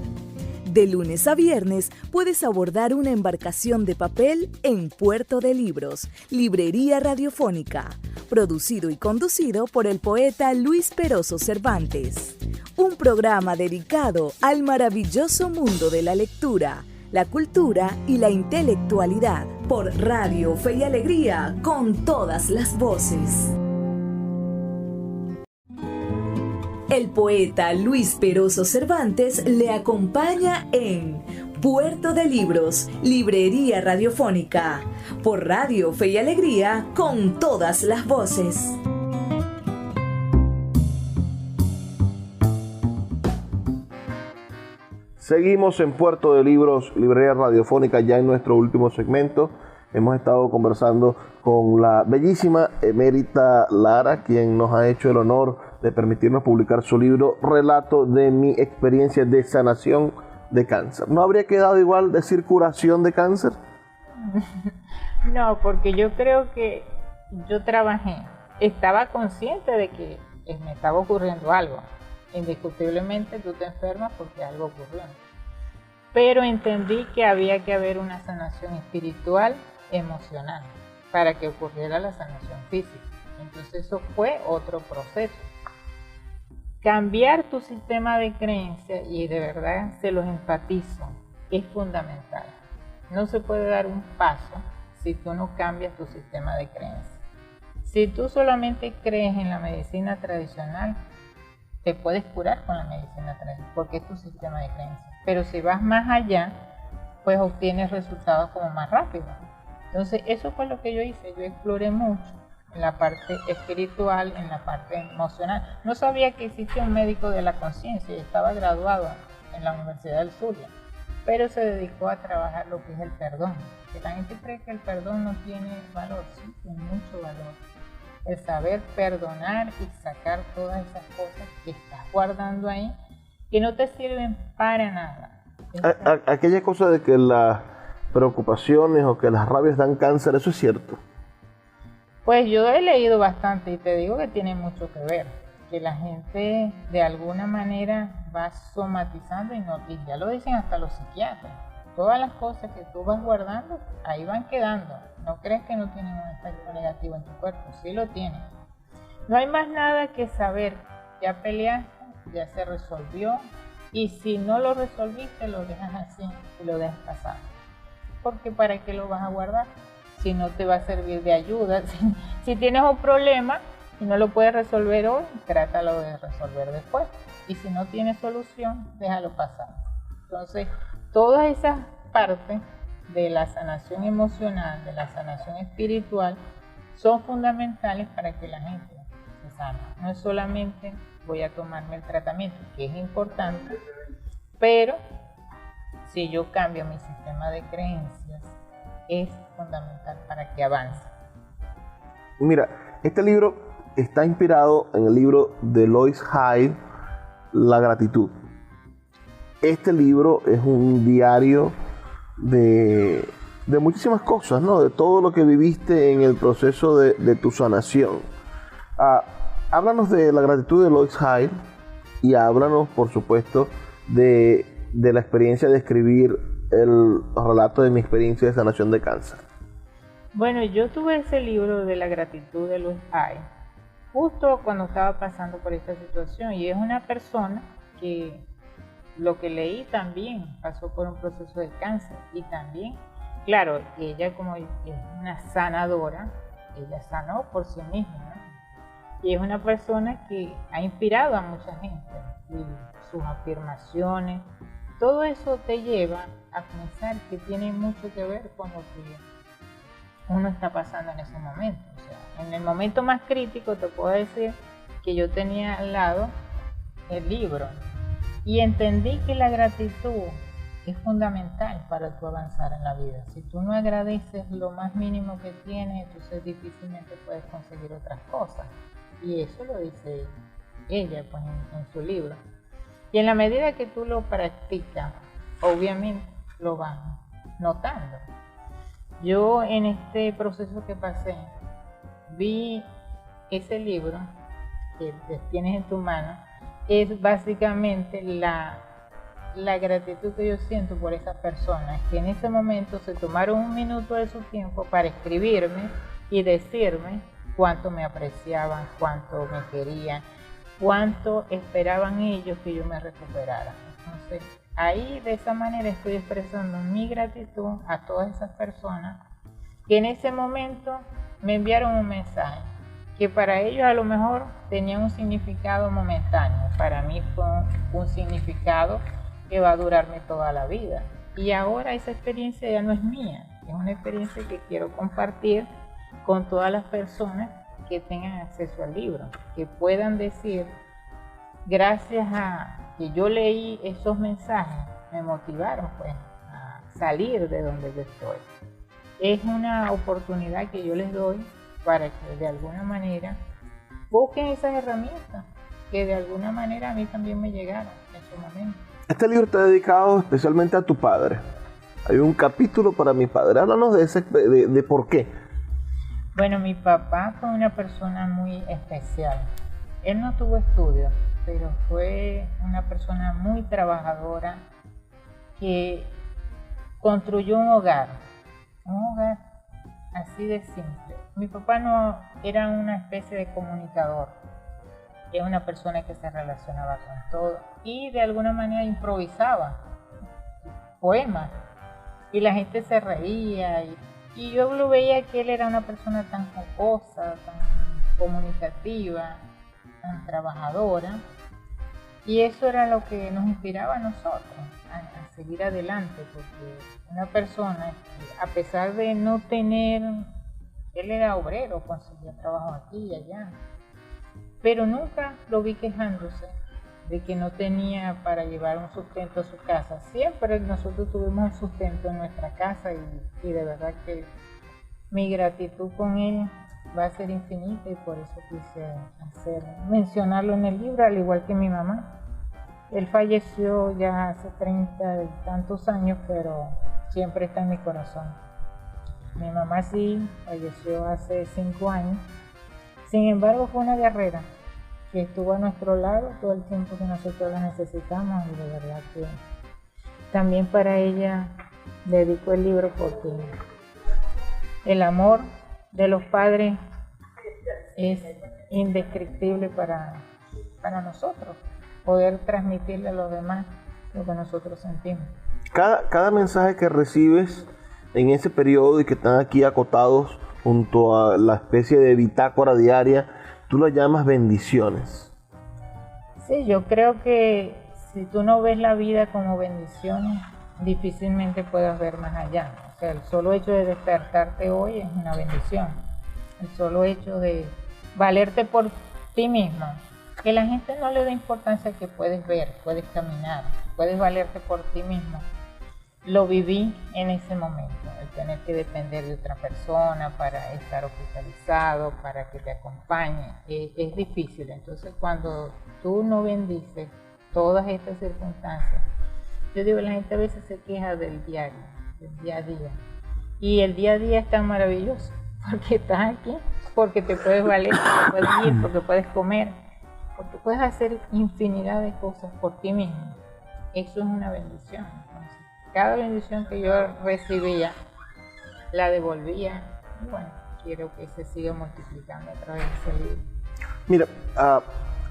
De lunes a viernes puedes abordar una embarcación de papel en Puerto de Libros, Librería Radiofónica, producido y conducido por el poeta Luis Peroso Cervantes. Un programa dedicado al maravilloso mundo de la lectura, la cultura y la intelectualidad, por Radio Fe y Alegría, con todas las voces. El poeta Luis Peroso Cervantes le acompaña en Puerto de Libros, Librería Radiofónica, por Radio Fe y Alegría, con todas las voces. Seguimos en Puerto de Libros, Librería Radiofónica, ya en nuestro último segmento, Hemos estado conversando con la bellísima Emérita Lara, quien nos ha hecho el honor de permitirnos publicar su libro Relato de mi experiencia de sanación de cáncer. ¿No habría quedado igual decir curación de cáncer? No, porque yo creo que yo trabajé, estaba consciente de que me estaba ocurriendo algo. Indiscutiblemente tú te enfermas porque algo ocurrió. Pero entendí que había que haber una sanación espiritual, emocional, para que ocurriera la sanación física. Entonces eso fue otro proceso. Cambiar tu sistema de creencias, y de verdad se los enfatizo, es fundamental. No se puede dar un paso si tú no cambias tu sistema de creencias. Si tú solamente crees en la medicina tradicional, te puedes curar con la medicina tradicional, porque es tu sistema de creencias. Pero si vas más allá, pues obtienes resultados como más rápido. Entonces eso fue lo que yo hice. Yo exploré mucho en la parte espiritual, en la parte emocional. No sabía que existía un médico de la conciencia y estaba graduado en la Universidad del Zulia, pero se dedicó a trabajar lo que es el perdón. Que la gente cree que el perdón no tiene valor, sí, tiene mucho valor. El saber perdonar y sacar todas esas cosas que estás guardando ahí, que no te sirven para nada. Aquella cosa de que las preocupaciones o que las rabias dan cáncer, ¿eso es cierto? Pues yo he leído bastante y te digo que tiene mucho que ver, que la gente de alguna manera va somatizando y ya lo dicen hasta los psiquiatras. Todas las cosas que tú vas guardando, ahí van quedando. No crees que no tienen un efecto negativo en tu cuerpo, sí lo tienen. No hay más nada que saber, ya peleaste, ya se resolvió, y si no lo resolviste, lo dejas así y lo dejas pasar. Porque ¿para qué lo vas a guardar? Si no te va a servir de ayuda. Si tienes un problema y no lo puedes resolver hoy, trátalo de resolver después. Y si no tienes solución, déjalo pasar. Entonces, todas esas partes de la sanación emocional, de la sanación espiritual, son fundamentales para que la gente se sane. No es solamente voy a tomarme el tratamiento, que es importante, pero si yo cambio mi sistema de creencias, es fundamental para que avance. Mira, este libro está inspirado en el libro de Lois Hyde, La gratitud. Este libro es un diario de muchísimas cosas, ¿no? De todo lo que viviste en el proceso de tu sanación. Háblanos de La gratitud de Lois Hyde y háblanos, por supuesto, de la experiencia de escribir el relato de mi experiencia de sanación de cáncer. Bueno, yo tuve ese libro de La gratitud de Lois Hyde justo cuando estaba pasando por esta situación, y es una persona que lo que leí también pasó por un proceso de cáncer, y también, claro, ella como es una sanadora, ella sanó por sí misma, ¿no? Y es una persona que ha inspirado a mucha gente, y sus afirmaciones, todo eso te lleva a pensar que tiene mucho que ver con lo que uno está pasando en ese momento. O sea, en el momento más crítico te puedo decir que yo tenía al lado el libro y entendí que la gratitud es fundamental para tu avanzar en la vida. Si tú no agradeces lo más mínimo que tienes, entonces difícilmente puedes conseguir otras cosas. Y eso lo dice ella pues, en su libro. Y en la medida que tú lo practicas, obviamente lo vas notando. Yo en este proceso que pasé, vi ese libro que tienes en tu mano, es básicamente la gratitud que yo siento por esas personas que en ese momento se tomaron un minuto de su tiempo para escribirme y decirme cuánto me apreciaban, cuánto me querían, cuánto esperaban ellos que yo me recuperara. Entonces, ahí de esa manera estoy expresando mi gratitud a todas esas personas que en ese momento me enviaron un mensaje que para ellos a lo mejor tenía un significado momentáneo. Para mí fue un significado que va a durarme toda la vida. Y ahora esa experiencia ya no es mía, es una experiencia que quiero compartir con todas las personas que tengan acceso al libro, que puedan decir, gracias a que yo leí esos mensajes, me motivaron pues a salir de donde yo estoy. es una oportunidad que yo les doy para que de alguna manera busquen esas herramientas que de alguna manera a mí también me llegaron en su momento. Este libro está dedicado especialmente a tu padre. Hay un capítulo para mi padre. Háblanos de por qué. Bueno, mi papá fue una persona muy especial. Él no tuvo estudios, pero fue una persona muy trabajadora que construyó un hogar así de simple. Mi papá no era una especie de comunicador, era una persona que se relacionaba con todo y de alguna manera improvisaba poemas y la gente se reía y yo lo veía que él era una persona tan jocosa, tan comunicativa, tan trabajadora, y eso era lo que nos inspiraba a nosotros a seguir adelante, porque una persona que, a pesar de no tener, él era obrero, conseguía trabajo aquí y allá, pero nunca lo vi quejándose de que no tenía para llevar un sustento a su casa. Siempre nosotros tuvimos un sustento en nuestra casa y de verdad que mi gratitud con él va a ser infinita y por eso quise mencionarlo en el libro, al igual que mi mamá. Él falleció ya hace 30 y tantos años, pero siempre está en mi corazón. Mi mamá sí falleció hace 5 años. Sin embargo, fue una guerrera que estuvo a nuestro lado todo el tiempo que nosotros la necesitamos y de verdad que también para ella dedico el libro porque el amor de los padres es indescriptible para nosotros, poder transmitirle a los demás lo que nosotros sentimos. Cada mensaje que recibes en ese periodo y que están aquí acotados junto a la especie de bitácora diaria, tú lo llamas bendiciones. Sí, yo creo que si tú no ves la vida como bendiciones, difícilmente puedas ver más allá. O sea, el solo hecho de despertarte hoy es una bendición. El solo hecho de valerte por ti mismo. Que la gente no le da importancia que puedes ver, puedes caminar, puedes valerte por ti mismo. Lo viví en ese momento, el tener que depender de otra persona para estar hospitalizado, para que te acompañe, es difícil. Entonces cuando tú no bendices todas estas circunstancias, yo digo, la gente a veces se queja del diario, del día a día, y el día a día es tan maravilloso, porque estás aquí, porque te puedes valer, porque puedes ir, porque puedes comer, porque puedes hacer infinidad de cosas por ti mismo. Eso es una bendición. Entonces, cada bendición que yo recibía, la devolvía. Y bueno, quiero que se siga multiplicando a través de ese libro. Mira,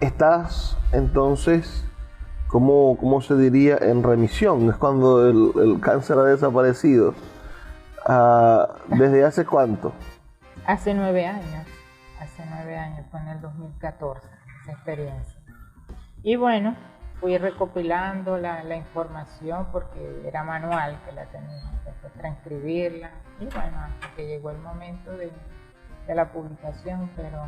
estás entonces, ¿cómo se diría? En remisión. Es cuando el cáncer ha desaparecido. ¿Desde hace cuánto? Hace 9 años. Hace 9 años, fue en el 2014, esa experiencia. Y bueno, fui recopilando la información porque era manual que la tenía, después transcribirla y bueno, hasta que llegó el momento de la publicación, pero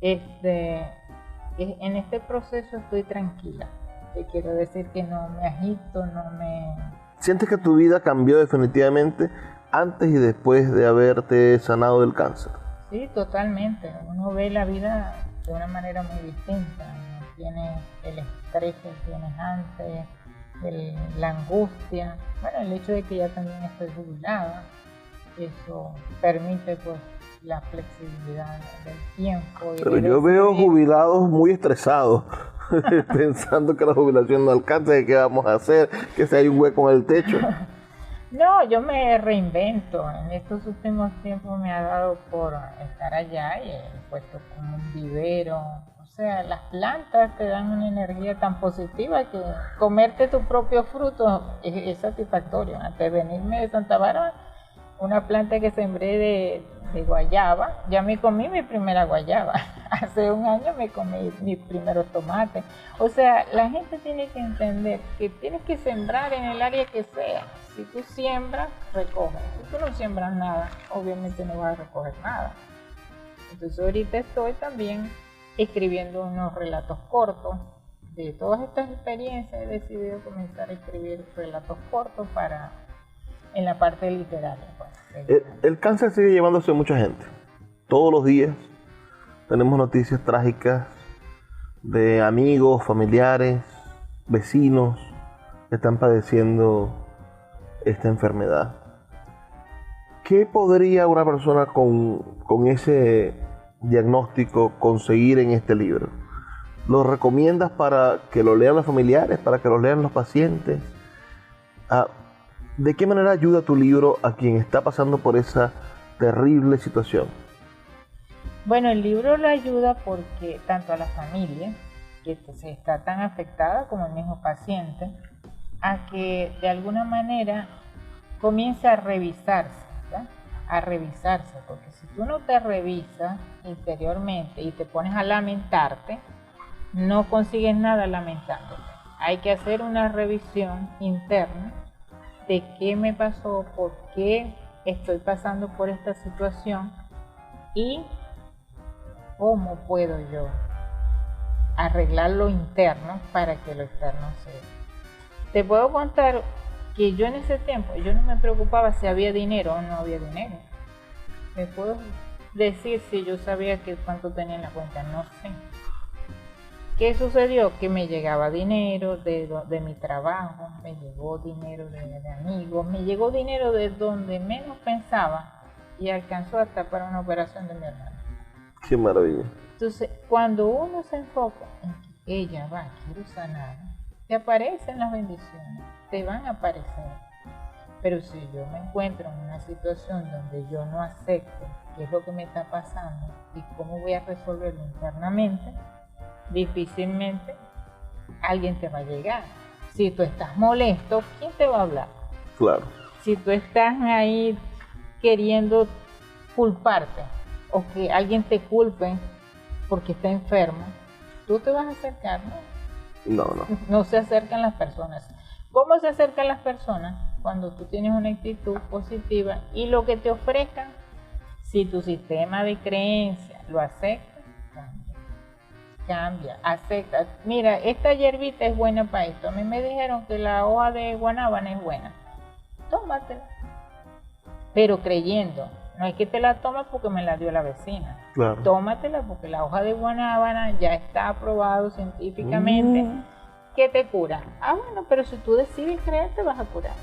en este proceso estoy tranquila. Te quiero decir que no me agito, no me... ¿Sientes que tu vida cambió definitivamente antes y después de haberte sanado del cáncer? Sí, totalmente. Uno ve la vida de una manera muy distinta. Tiene el estrés que tienes antes, la angustia. Bueno, el hecho de que ya también estoy jubilada, eso permite pues la flexibilidad del tiempo. Pero yo veo jubilados muy estresados, pensando que la jubilación no alcanza, que qué vamos a hacer, que si hay un hueco en el techo. No, yo me reinvento. En estos últimos tiempos me ha dado por estar allá y he puesto como un vivero. O sea, las plantas te dan una energía tan positiva que comerte tu propio fruto es satisfactorio. Antes de venirme de Santa Bárbara, una planta que sembré de guayaba, ya me comí mi primera guayaba. Hace un año me comí mis primeros tomates. O sea, la gente tiene que entender que tienes que sembrar en el área que sea. Si tú siembras, recoges. Si tú no siembras nada, obviamente no vas a recoger nada. Entonces ahorita estoy también escribiendo unos relatos cortos. De todas estas experiencias he decidido comenzar a escribir relatos cortos en la parte literaria. Pues. El cáncer sigue llevándose a mucha gente. Todos los días tenemos noticias trágicas de amigos, familiares, vecinos que están padeciendo esta enfermedad. ¿Qué podría una persona con ese diagnóstico conseguir en este libro? ¿Lo recomiendas para que lo lean los familiares, para que lo lean los pacientes? ¿De qué manera ayuda tu libro a quien está pasando por esa terrible situación? Bueno, el libro le ayuda porque tanto a la familia, que se está tan afectada, como el mismo paciente, a que de alguna manera comience a revisarse, ¿verdad? A revisarse, porque si tú no te revisas interiormente y te pones a lamentarte, no consigues nada lamentándote. Hay que hacer una revisión interna de qué me pasó, por qué estoy pasando por esta situación y cómo puedo yo arreglar lo interno para que lo externo se dé. Te puedo contar que yo en ese tiempo, yo no me preocupaba si había dinero o no había dinero. Te puedo decir si yo sabía que cuánto tenía en la cuenta, no sé. ¿Qué sucedió? Que me llegaba dinero de mi trabajo, me llegó dinero de amigos, me llegó dinero de donde menos pensaba y alcanzó hasta para una operación de mi hermano. ¡Qué maravilla! Entonces, cuando uno se enfoca en que ella va, quiero sanar, te aparecen las bendiciones, te van a aparecer. Pero si yo me encuentro en una situación donde yo no acepto qué es lo que me está pasando y cómo voy a resolverlo internamente, difícilmente alguien te va a llegar. Si tú estás molesto, ¿quién te va a hablar? Claro. Si tú estás ahí queriendo culparte o que alguien te culpe porque está enfermo, ¿tú te vas a acercar? No. No se acercan las personas. ¿Cómo se acercan las personas? Cuando tú tienes una actitud positiva y lo que te ofrezcan, si tu sistema de creencia lo acepta, cambia, acepta. Mira, esta hierbita es buena para esto. A mí me dijeron que la hoja de guanábana es buena. Tómatela. Pero creyendo. No es que te la tomas porque me la dio la vecina. Claro. Tómatela porque la hoja de guanábana ya está aprobado científicamente que te cura. Bueno, pero si tú decides creer, te vas a curar.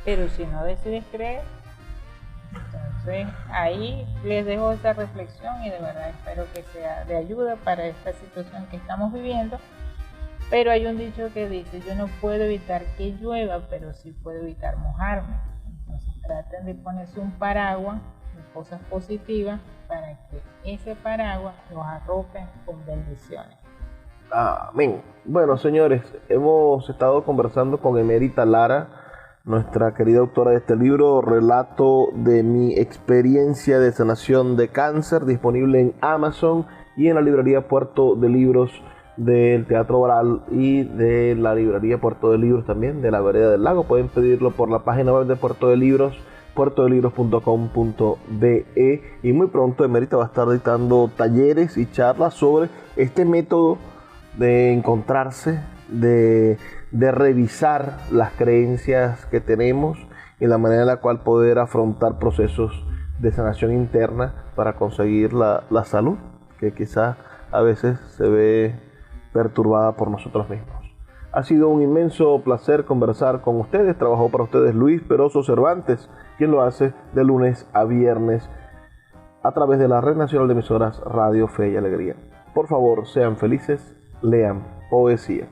Pero si no decides creer, entonces ahí les dejo esa reflexión y de verdad espero que sea de ayuda para esta situación que estamos viviendo. Pero hay un dicho que dice, yo no puedo evitar que llueva, pero sí puedo evitar mojarme. Entonces traten de ponerse un paraguas de cosas positivas para que ese paraguas los arrope con bendiciones. Amén. Bueno, señores, hemos estado conversando con Emérita Lara, nuestra querida autora de este libro, Relato de mi experiencia de sanación de cáncer, disponible en Amazon y en la librería Puerto de Libros del Teatro Baral y de la librería Puerto de Libros también de la Vereda del Lago. Pueden pedirlo por la página web de Puerto de Libros, puertodelibros.com.be, y muy pronto Emérita va a estar dictando talleres y charlas sobre este método de encontrarse, de revisar las creencias que tenemos y la manera en la cual poder afrontar procesos de sanación interna para conseguir la salud que quizás a veces se ve perturbada por nosotros mismos. Ha sido un inmenso placer conversar con ustedes. Trabajó para ustedes Luis Peroso Cervantes, quien lo hace de lunes a viernes a través de la Red Nacional de Emisoras Radio Fe y Alegría. Por favor, sean felices, lean poesía.